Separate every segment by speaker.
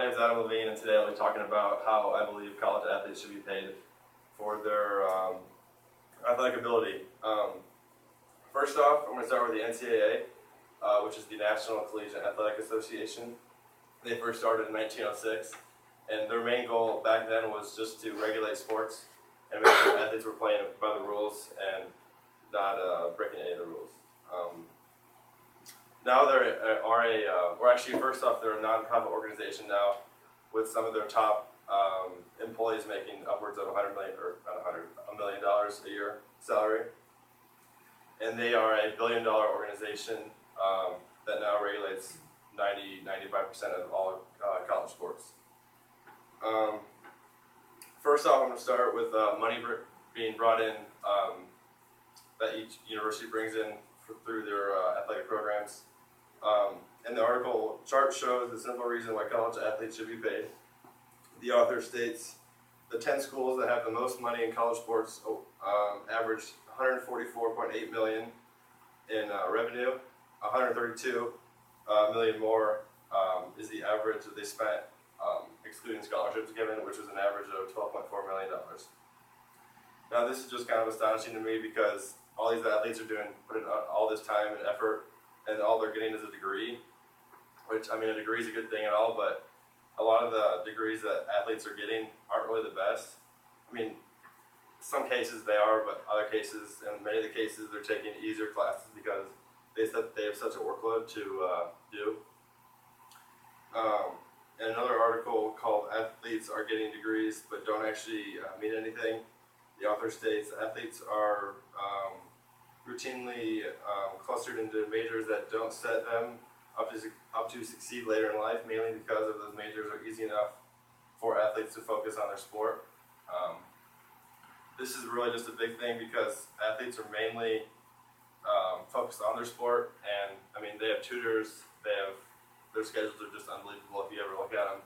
Speaker 1: name is Adam Lavine, and today I'll be talking about how I believe college athletes should be paid for their athletic ability. First off, I'm going to start with the NCAA, which is the National Collegiate Athletic Association. They first started in 1906, and their main goal back then was just to regulate sports and make sure athletes were playing by the rules and not breaking any of the rules. Now first off, they're a non-profit organization now, with some of their top employees making upwards of $100 million, or not $100 million a year salary. And they are a billion-dollar organization that now regulates 95% of all college sports. First off, I'm going to start with money being brought in that each university brings in through their athletic programs. And the article chart shows the simple reason why college athletes should be paid. The author states the 10 schools that have the most money in college sports average $144.8 million in revenue. 132 million more is the average that they spent, excluding scholarships given, which was an average of $12.4 million. Now this is just kind of astonishing to me because all these athletes are putting all this time and effort, and all they're getting is a degree, which, I mean, a degree is a good thing and all, but a lot of the degrees that athletes are getting aren't really the best. I mean, some cases they are, but other cases, and many of the cases, they're taking easier classes because they have such a workload to do. And another article called "Athletes Are Getting Degrees But Don't Actually Mean Anything." The author states athletes are routinely clustered into majors that don't set them up to succeed later in life, mainly because of those majors are easy enough for athletes to focus on their sport. This is really just a big thing because athletes are mainly focused on their sport, and I mean, they have tutors, their schedules are just unbelievable if you ever look at them.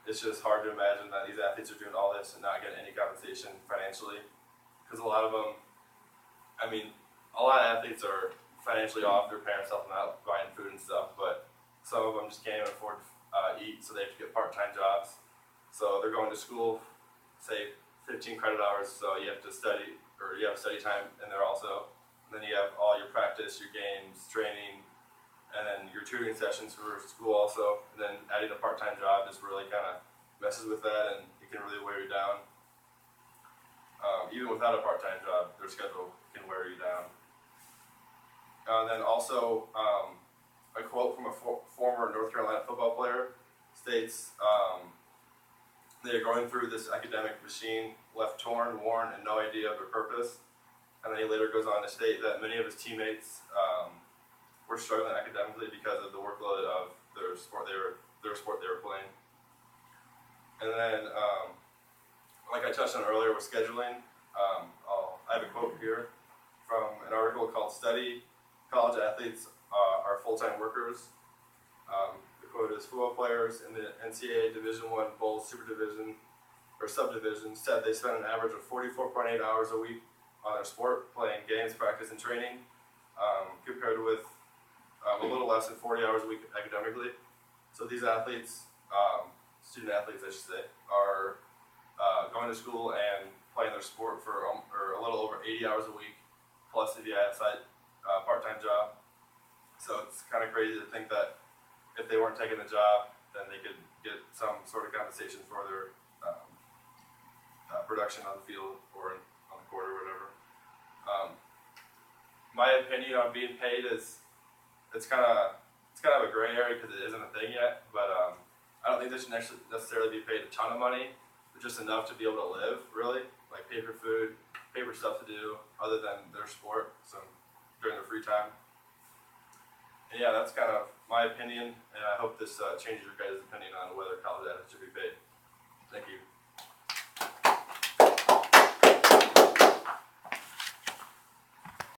Speaker 1: It's just hard to imagine that these athletes are doing all this and not getting any compensation financially, because a lot of them, I mean, a lot of athletes are financially off, their parents help them out buying food and stuff, but some of them just can't even afford to eat, so they have to get part-time jobs. So they're going to school, say 15 credit hours, so you have to study, or you have study time in there also. And then you have all your practice, your games, training, and then your tutoring sessions for school also. And then adding a part-time job just really kind of messes with that, and it can really wear you down. Even without a part-time job, their schedule can wear you down. And then also, a quote from a former North Carolina football player states, they're going through this academic machine, left torn, worn, and no idea of their purpose. And then he later goes on to state that many of his teammates were struggling academically because of the workload of their sport they were playing. And then, like I touched on earlier with scheduling, I have a quote here from an article called "Study College Athletes Are Full-Time Workers." The quote is, "Football players in the NCAA Division I Bowl Super Division or Subdivision said they spent an average of 44.8 hours a week on their sport, playing games, practice, and training, compared with a little less than 40 hours a week academically." So these athletes, student athletes I should say, are going to school and playing their sport for a little over 80 hours a week, plus if you add a part-time job. So it's kind of crazy to think that if they weren't taking the job, then they could get some sort of compensation for their production on the field or on the court or whatever. My opinion on being paid is it's kind of a gray area because it isn't a thing yet. But I don't think they should necessarily be paid a ton of money, but just enough to be able to live, really, like pay for food, pay for stuff to do other than their sport, so during their free time. And yeah, that's kind of my opinion, and I hope this changes your guys' opinion on whether college athletes should be paid. Thank you.